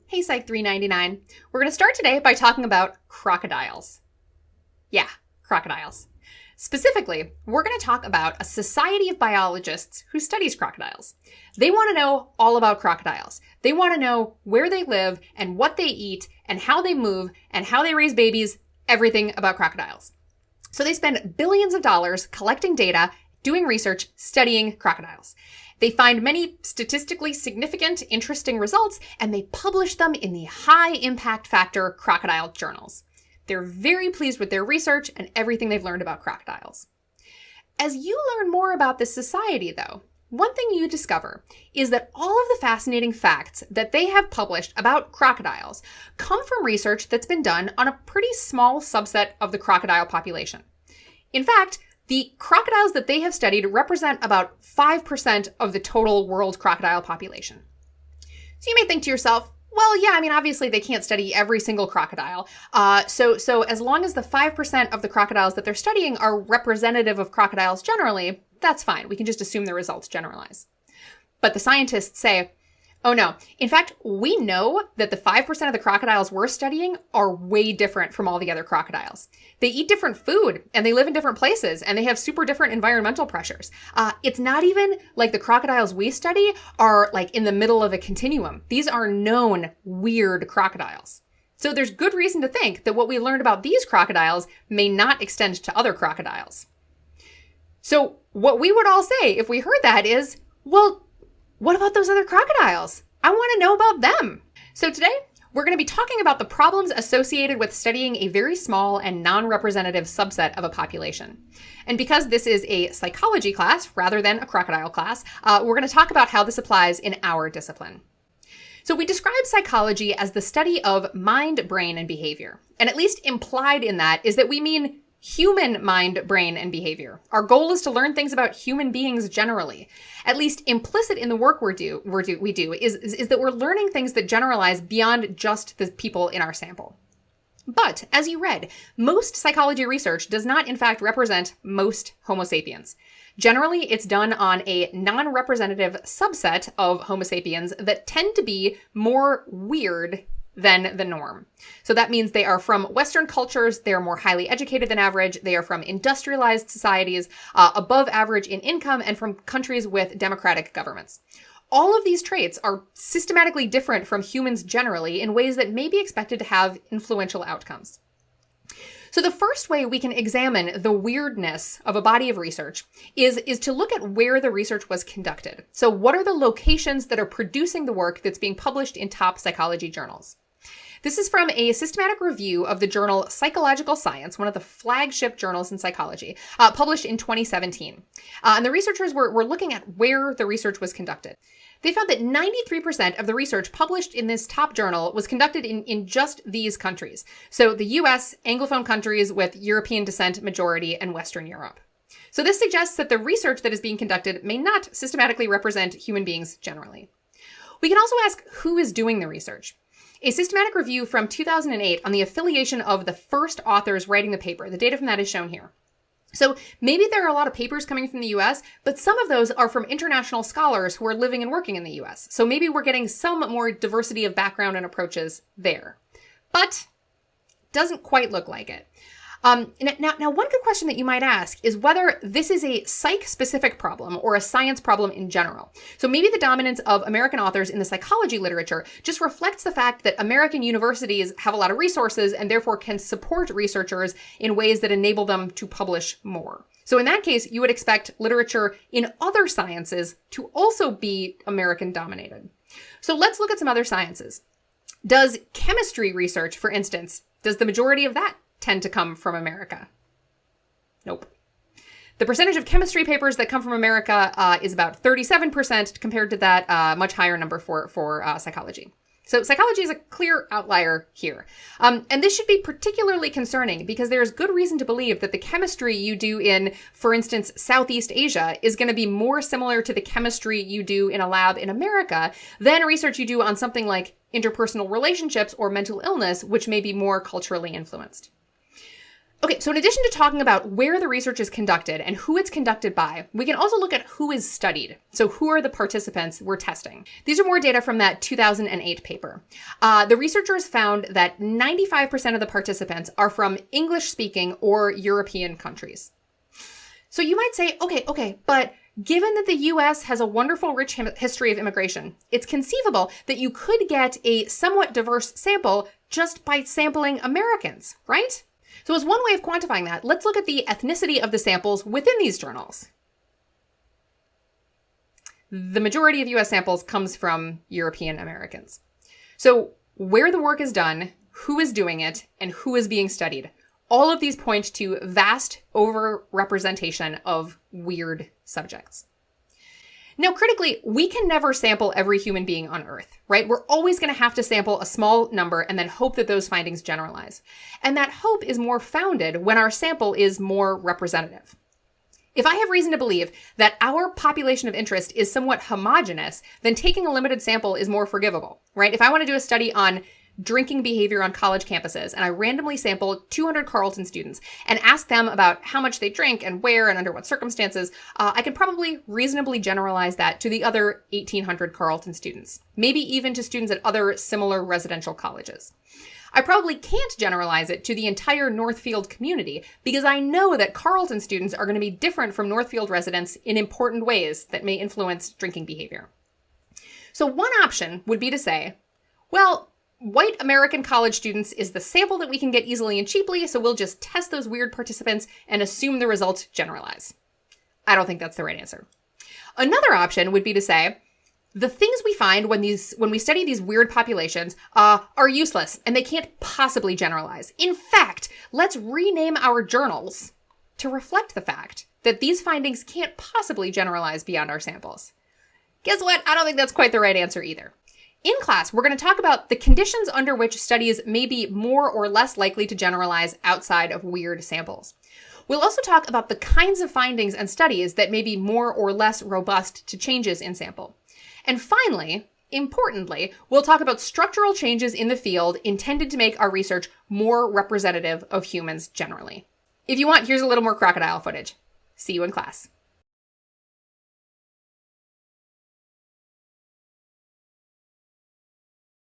Hey Psych 399. We're going to start today by talking about crocodiles. Yeah, crocodiles. Specifically, we're going to talk about a society of biologists who studies crocodiles. They want to know all about crocodiles. They want to know where they live and what they eat and how they move and how they raise babies, everything about crocodiles. So they spend billions of dollars collecting data, doing research, studying crocodiles. They find many statistically significant, interesting results, and they publish them in the high impact factor crocodile journals. They're very pleased with their research and everything they've learned about crocodiles. As you learn more about this society, though, one thing you discover is that all of the fascinating facts that they have published about crocodiles come from research that's been done on a pretty small subset of the crocodile population. In fact, the crocodiles that they have studied represent about 5% of the total world crocodile population. So you may think to yourself, well, yeah, obviously they can't study every single crocodile. So as long as the 5% of the crocodiles that they're studying are representative of crocodiles generally, that's fine. We can just assume the results generalize. But the scientists say, oh no. In fact, we know that the 5% of the crocodiles we're studying are way different from all the other crocodiles. They eat different food and they live in different places and they have super different environmental pressures. It's not even like the crocodiles we study are like in the middle of a continuum. These are known weird crocodiles. So there's good reason to think that what we learned about these crocodiles may not extend to other crocodiles. So what we would all say if we heard that is, well, what about those other crocodiles? I want to know about them. So today, we're going to be talking about the problems associated with studying a very small and non-representative subset of a population. And because this is a psychology class rather than a crocodile class, we're going to talk about how this applies in our discipline. So we describe psychology as the study of mind, brain, and behavior. And at least implied in that is that we mean human mind, brain, and behavior. Our goal is to learn things about human beings generally. At least implicit in the work we do is that we're learning things that generalize beyond just the people in our sample. But, as you read, most psychology research does not in fact represent most Homo sapiens. Generally, it's done on a non-representative subset of Homo sapiens that tend to be more weird than the norm. So that means they are from Western cultures, they are more highly educated than average, they are from industrialized societies, above average in income, and from countries with democratic governments. All of these traits are systematically different from humans generally in ways that may be expected to have influential outcomes. So the first way we can examine the weirdness of a body of research is to look at where the research was conducted. So what are the locations that are producing the work that's being published in top psychology journals? This is from a systematic review of the journal Psychological Science, one of the flagship journals in psychology, published in 2017. And the researchers were looking at where the research was conducted. They found that 93% of the research published in this top journal was conducted in just these countries. So the US, Anglophone countries with European descent majority, and Western Europe. So this suggests that the research that is being conducted may not systematically represent human beings generally. We can also ask who is doing the research. A systematic review from 2008 on the affiliation of the first authors writing the paper. The data from that is shown here. So maybe there are a lot of papers coming from the US, but some of those are from international scholars who are living and working in the US. So maybe we're getting some more diversity of background and approaches there. But doesn't quite look like it. Now, one good question that you might ask is whether this is a psych-specific problem or a science problem in general. So maybe the dominance of American authors in the psychology literature just reflects the fact that American universities have a lot of resources and therefore can support researchers in ways that enable them to publish more. So in that case, you would expect literature in other sciences to also be American-dominated. So let's look at some other sciences. Does chemistry research, for instance, does the majority of that tend to come from America? Nope. The percentage of chemistry papers that come from America is about 37% compared to that much higher number for psychology. So psychology is a clear outlier here. And this should be particularly concerning because there's good reason to believe that the chemistry you do in, for instance, Southeast Asia is going to be more similar to the chemistry you do in a lab in America than research you do on something like interpersonal relationships or mental illness, which may be more culturally influenced. Okay, so in addition to talking about where the research is conducted and who it's conducted by, we can also look at who is studied. So who are the participants we're testing? These are more data from that 2008 paper. The researchers found that 95% of the participants are from English-speaking or European countries. So you might say, okay, but given that the US has a wonderful, rich history of immigration, it's conceivable that you could get a somewhat diverse sample just by sampling Americans, right? So as one way of quantifying that, let's look at the ethnicity of the samples within these journals. The majority of US samples comes from European Americans. So where the work is done, who is doing it, and who is being studied, all of these point to vast overrepresentation of weird subjects. Now, critically, we can never sample every human being on Earth, right? We're always going to have to sample a small number and then hope that those findings generalize. And that hope is more founded when our sample is more representative. If I have reason to believe that our population of interest is somewhat homogeneous, then taking a limited sample is more forgivable, right? If I want to do a study on drinking behavior on college campuses, and I randomly sample 200 Carleton students and ask them about how much they drink and where and under what circumstances, I can probably reasonably generalize that to the other 1,800 Carleton students, maybe even to students at other similar residential colleges. I probably can't generalize it to the entire Northfield community because I know that Carleton students are going to be different from Northfield residents in important ways that may influence drinking behavior. So one option would be to say, well, white American college students is the sample that we can get easily and cheaply, so we'll just test those weird participants and assume the results generalize. I don't think that's the right answer. Another option would be to say, the things we find when we study these weird populations are useless and they can't possibly generalize. In fact, let's rename our journals to reflect the fact that these findings can't possibly generalize beyond our samples. Guess what? I don't think that's quite the right answer either. In class, we're going to talk about the conditions under which studies may be more or less likely to generalize outside of weird samples. We'll also talk about the kinds of findings and studies that may be more or less robust to changes in sample. And finally, importantly, we'll talk about structural changes in the field intended to make our research more representative of humans generally. If you want, here's a little more crocodile footage. See you in class.